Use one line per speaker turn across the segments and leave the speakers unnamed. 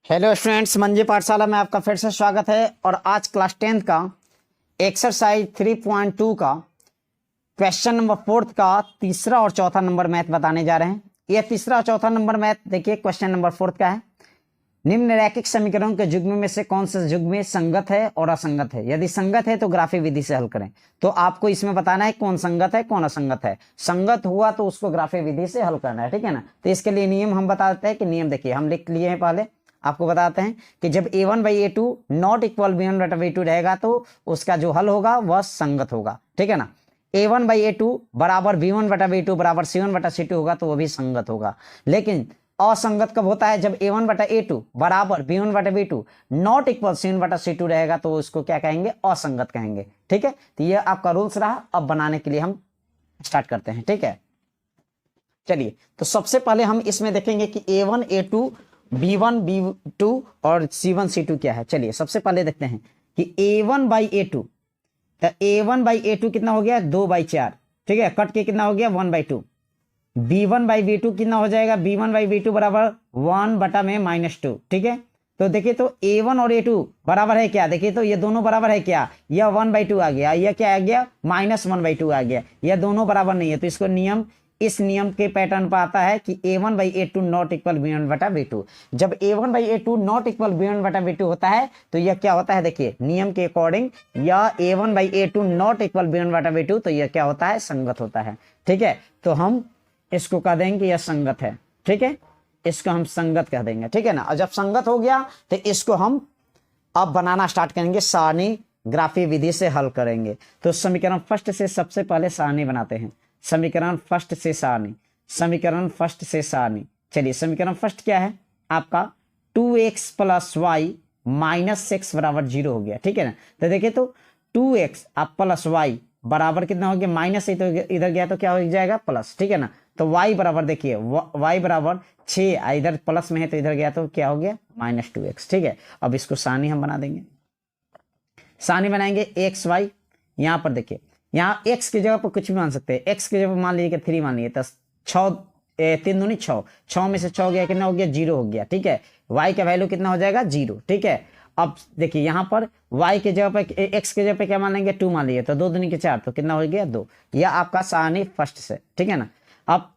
Hello students, मंजी पाठशाला में आपका फिर से स्वागत है। और आज क्लास 10th का एक्सरसाइज 3.2 का क्वेश्चन नंबर 4 का तीसरा और चौथा नंबर मैथ बताने जा रहे हैं। यह तीसरा और चौथा नंबर मैथ देखिए, क्वेश्चन नंबर 4 का है। निम्न रैखिक समीकरणों के युग्म में से कौन सा युग्म संगत है और असंगत है? यदि संगत है तो ग्राफी विधि से हल करें। तो आपको इसमें बताना है कौन संगत है कौन असंगत है। संगत हुआ तो उसको ग्राफी विधि से हल करना है, ठीक है ना। तो इसके लिए नियम हम बता देते हैं कि नियम देखिए हम लिख लिए हैं। पहले आपको बताते हैं कि जब a1/a2 नॉट इक्वल b1/b2 रहेगा तो उसका जो हल होगा वह संगत होगा, ठीक है ना। a1/a2 बराबर b1/b2 बराबर c1/c2 होगा तो वह भी संगत होगा। लेकिन असंगत कब होता है? जब a1/a2 बराबर b1/b2 नॉट इक्वल c1/c2 रहेगा तो उसको क्या कहेंगे? असंगत कहेंगे, ठीक है। तो ये आपका रूल्स रहा। अब बनाने के लिए हम स्टार्ट करते हैं, ठीक है। चलिए, तो सबसे पहले हम इसमें देखेंगे कि a1 a2 b1 b2 और c1 c2 क्या है। चलिए सबसे पहले देखते हैं कि a1/a2, तो a1/a2 कितना हो गया? 2/4, ठीक है। कट के कितना हो गया? 1/2। b1/b2 कितना हो जाएगा? b1/b2 बराबर 1/-2, ठीक है। तो देखिए, तो a1 और a2 बराबर है क्या? देखिए तो ये दोनों बराबर है क्या? यह 1/2 आ गया, यह क्या आ गया? -1/2 आ गया। यह दोनों बराबर नहीं है तो इसको इस नियम के पैटर्न पर आता है कि a1/a2 नॉट इक्वल b1/b2। जब a1/a2 नॉट इक्वल b1/b2 होता है तो यह क्या होता है? देखिए नियम के अकॉर्डिंग यह a1/a2 नॉट इक्वल b1/b2 तो यह क्या होता है? संगत होता है, ठीक है। तो हम इसको कह देंगे यह संगत है, ठीक है। इसको हम संगत कह देंगे, ठीक है ना। और जब संगत हो गया तो इसको हम अब बनाना स्टार्ट करेंगे, सारणी ग्राफी विधि से हल करेंगे। तो समीकरण फर्स्ट से सबसे पहले सारणी बनाते हैं। समीकरण फर्स्ट से सारणी, समीकरण फर्स्ट से सारणी। चलिए, समीकरण फर्स्ट क्या है आपका? 2x + y - x बराबर 0 हो गया, ठीक है ना। तो देखिए, तो 2x आप प्लस y बराबर कितना हो गया? माइनस ही तो इधर गया तो क्या हो जाएगा? प्लस, ठीक है ना। तो y बराबर देखिए y बराबर 6, इधर प्लस में है तो इधर गया तो क्या हो गया? -2x, ठीक है। अब इसको सारणी हम बना देंगे। सारणी बनाएंगे x y। यहां पर देखिए, यहाँ x की जगह पर कुछ भी मान सकते हैं। x की जगह पर मान लीजिए कि 3 मान लीजिए तो 3 दूनी 6, 6 में से 6 गया कितना हो गया? 0 हो गया, ठीक है। y का वैल्यू कितना हो जाएगा? 0, ठीक है। अब देखिए यहाँ पर y के जगह पर x के जगह पर क्या मान लेंगे? 2 मान लीजिए तो 2 दूनी के 4 तो कितना हो गया? 2। यह आपका सारणी फर्स्ट से, ठीक है ना। अब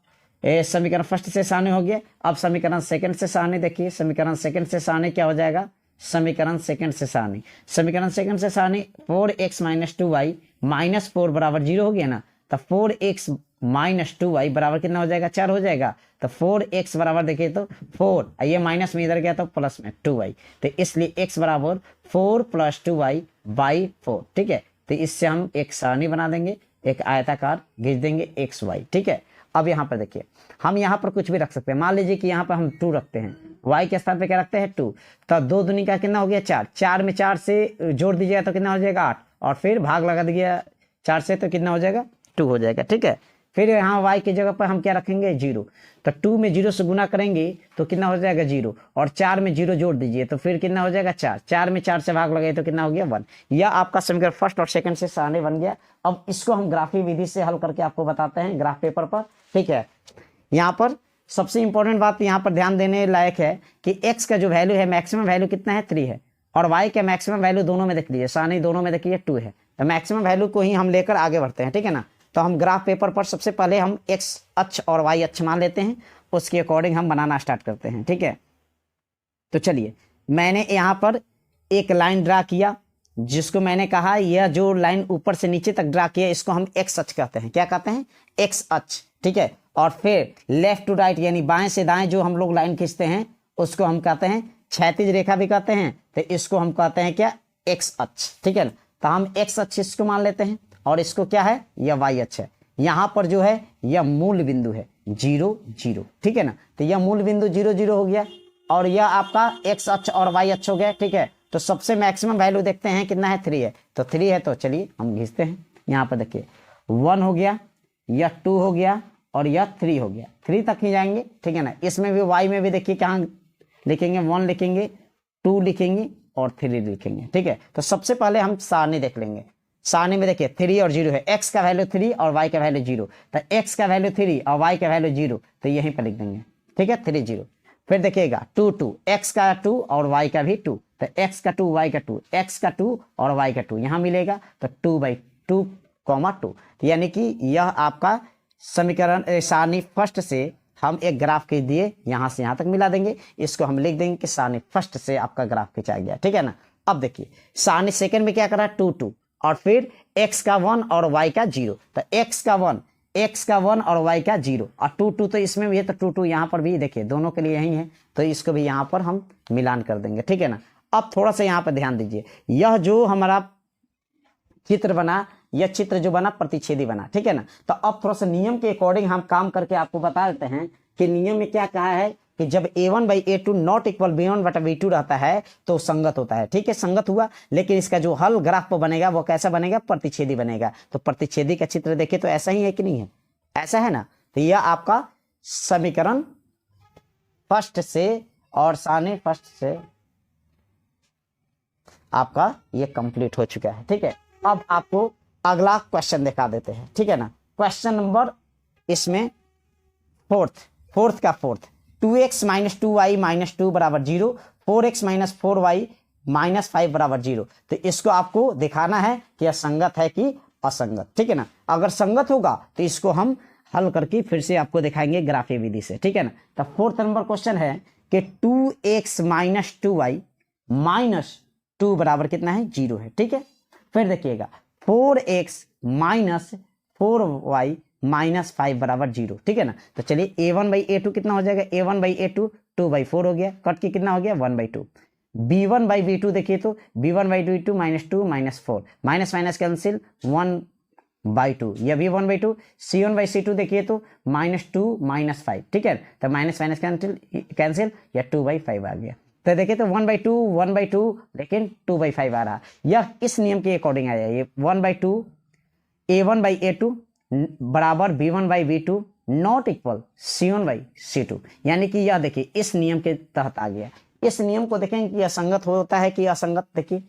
समीकरण फर्स्ट से सारणी हो गया। अब समीकरण सेकंड से सारणी देखिए। समीकरण सेकंड से सारणी क्या हो जाएगा? समीकरण सेकंड से सारणी, समीकरण सेकंड से सारणी 4x - 2y -4 बराबर 0 हो गया ना। तो 4x - 2y बराबर कितना हो जाएगा? 4 हो जाएगा। तो 4x बराबर देखिए तो 4, ये माइनस में इधर गया तो प्लस में 2y, तो इसलिए x बराबर 4 + 2y/4, ठीक है। तो इससे हम एक सारणी बना देंगे, एक आयताकार खींच देंगे xy, ठीक है। अब यहाँ पर देखिए, हम यहाँ पर कुछ भी रख सकते हैं। मान लीजिए कि यहाँ पर हम 2 रखते हैं, y के स्थान पे क्या रखते हैं? 2। तो 2 दूनी का कितना हो गया? 4, 4 में 4 से जोड़ दीजिएगा तो कितना हो जाएगा? 8, और फिर भाग लगा दीजिएगा 4 से तो कितना हो जाएगा? 2 हो जाएगा, ठीक है। फिर यहाँ y की जगह पर हम क्या रखेंगे? 0। तो 2 में 0 से गुना करेंगे तो कितना हो जाएगा? 0, और 4 में 0 जोड़ दीजिए तो फिर कितना हो जाएगा? 4, 4 में 4 से भाग लगाए तो कितना हो गया? 1। यह आपका समीकरण फर्स्ट और सेकंड से सारणी बन गया। अब इसको हम ग्राफी विधि से हल करके आपको बताते हैं ग्राफ पेपर पर, ठीक है। यहाँ पर सबसे इंपॉर्टेंट बात यहाँ पर ध्यान देने लायक है कि x का जो वैल्यू है, मैक्सिमम वैल्यू कितना है? 3 है, और y का मैक्सिमम वैल्यू दोनों में देख लीजिए, सारणी दोनों में देखिए 2 है। तो मैक्सिमम वैल्यू को ही हम लेकर आगे बढ़ते हैं, ठीक है ना। तो हम ग्राफ पेपर पर सबसे पहले हम x अक्ष और y अक्ष मान लेते हैं, उसके अकॉर्डिंग हम बनाना स्टार्ट करते हैं, ठीक है। तो चलिए, मैंने यहाँ पर एक लाइन ड्रा किया, जिसको मैंने कहा यह जो लाइन ऊपर से नीचे तक ड्रा किया इसको हम x अक्ष कहते हैं। क्या कहते हैं? x अक्ष, ठीक है। और फिर लेफ्ट टू राइट यानी बाएं से दाएं जो हम लोग लाइन खींचते हैं उसको हम कहते हैं क्षैतिज रेखा भी कहते हैं। तो इसको हम कहते हैं क्या? x अक्ष, ठीक है ना। तो हम x अक्ष इसको मान लेते हैं, और इसको क्या है? यह y अक्ष है। यहाँ पर जो है यह मूल बिंदु है 0 0, ठीक है ना। तो यह मूल बिंदु 0 0 हो गया, और यह आपका x अक्ष और y अक्ष हो गया, ठीक है। तो सबसे मैक्सिमम वैल्यू देखते हैं कितना है? 3 है। तो 3 है तो चलिए हम खींचते हैं। यहाँ पर देखिए 1 हो गया, यह 2 हो गया, और यह 3 हो गया। 3 तक ही जाएंगे, ठीक है ना। इसमें भी y में भी देखिए कहाँ लिखेंगे? 1 लिखेंगे, 2 लिखेंगे और 3 लिखेंगे, ठीक है। तो सबसे पहले हम सारणी देख लेंगे। सारणी में देखिए 3 और 0 है, x का वैल्यू 3 और y का वैल्यू 0। तो x का वैल्यू 3 और y का वैल्यू 0, तो यहीं पर लिख देंगे, ठीक है, 3 0। फिर देखिएगा 2 2, x का 2 और y का भी 2, तो x का 2 y का 2, x का 2 और y का 2 यहाँ मिलेगा, तो 2/2 2, यानी कि यह आपका समीकरण सारणी फर्स्ट से हम एक ग्राफ खींच दिए, यहाँ से यहाँ तक मिला देंगे, इसको हम लिख देंगे कि सारणी फर्स्ट से आपका ग्राफ खींचा गया, ठीक है ना। अब देखिए सारणी सेकंड में क्या करा, 2 2 और फिर x का 1 और y का 0, तो x का 1 और y का 0 और 2 2 तो इसमें भी है, तो 2 2 यहाँ पर भी देखिए दोनों के लिए यही है, तो इसको भी यहाँ पर हम मिलान कर देंगे, ठीक है ना। अब थोड़ा सा यहाँ पर ध्यान दीजिए, यह जो हमारा चित्र बना, यह चित्र जो बना प्रतिच्छेदी बना, ठीक है ना। तो अब थोड़ा सा नियम के अकॉर्डिंग हम काम करके आपको बता देते हैं कि नियम में क्या कहा है कि जब a1/a2 नॉट इक्वल b1/b2 रहता है तो संगत होता है, ठीक है, संगत हुआ। लेकिन इसका जो हल ग्राफ पर बनेगा वो कैसा बनेगा, प्रतिच्छेदी बनेगा। तो प्रतिच्छेदी का चित्र देखिए तो ऐसा ही है कि नहीं है, ऐसा है ना। तो यह आपका समीकरण फर्स्ट से और सारणी फर्स्ट से आपका ये कंप्लीट हो चुका है, ठीक है। अब आपको अगला क्वेश्चन दिखा देते हैं, ठीक है ना। क्वेश्चन नंबर इसमें फोर्थ का 2x - 2y - 2 बराबर 0, 4x - 4y - 5 बराबर 0। तो इसको आपको दिखाना है कि यह संगत है कि असंगत, ठीक है ना। अगर संगत होगा तो इसको हम हल करके फिर से आपको दिखाएंगे ग्राफीय विधि से, ठीक है ना। तो 4th नंबर क्वेश्चन है कि 2x - 2y - 2 बराबर कितना है, 0 है, ठीक है। फिर देखिएगा 4x - 4y - 5 बराबर 0, ठीक है ना। तो चलिए a1/a2 कितना हो जाएगा, a1/a2 2/4 हो गया, कट के कितना हो गया 1/2। b1/b2 देखिए तो b1/b2 -2 -4 माइनस माइनस कैंसिल 1/2, यह भी 1/2। c1/c2 देखिए तो -2 -5, ठीक है। तो माइनस माइनस कैंसिल या 2/5 आ गया। तो देखिए तो 1/2 लेकिन 2/5 आ रहा, यह इस नियम के अकॉर्डिंग आया। ये 1/2 a1/a2 बराबर b1/b2 नॉट इक्वल c1/c2, यानी कि यह देखिए इस नियम के तहत आ गया। इस नियम को देखेंगे कि असंगत होता है कि असंगत। देखिए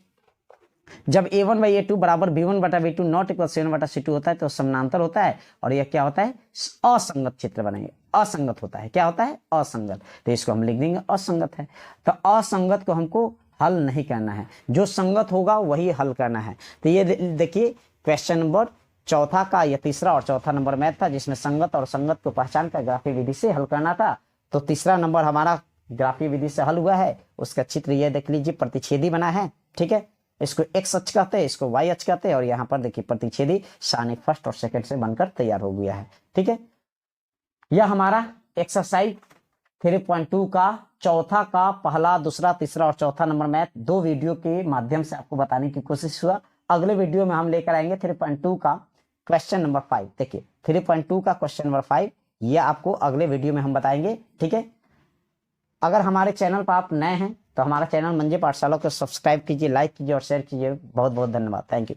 जब a1/a2 बराबर b1/b2 नॉट इक्वल c1/c2 होता है तो समानांतर होता है, और यह क्या होता है, असंगत चित्र बनेंगे, असंगत होता है। क्या होता है, असंगत। तो इसको हम लिख देंगे असंगत है। तो असंगत को हमको हल नहीं करना है, जो संगत होगा वही हल करना है। तो ये देखिए क्वेश्चन नंबर चौथा का यह तीसरा और चौथा नंबर मैथ था, जिसमें संगत और संगत को पहचान कर ग्राफीय विधि से हल करना था। तो तीसरा नंबर हमारा ग्राफीय विधि से हल हुआ है। उसका चित्र ये देख लीजिए, प्रतिच्छेदी बना है, ठीक है। इसको x अक्ष कहते हैं, इसको y अक्ष कहते हैं, और यहाँ पर देखिए प्रतिच्छेदी सारणी फर्स्ट और सेकंड से बनकर तैयार हो गया है, ठीक है। यह हमारा एक्सरसाइज 3.2 का चौथा का पहला, दूसरा, तीसरा और चौथा नंबर मैथ 2 वीडियो के माध्यम से आपको बताने की कोशिश हुआ। अगले वीडियो में हम लेकर आएंगे 3.2 का क्वेश्चन नंबर 5। देखिए 3.2 का क्वेश्चन नंबर 5 यह आपको अगले वीडियो में हम बताएंगे, ठीक है। अगर हमारे चैनल पर आप नए हैं तो हमारा चैनल मंजे पाठशाला को सब्सक्राइब कीजिए, लाइक कीजिए और शेयर कीजिए। बहुत बहुत धन्यवाद, थैंक यू।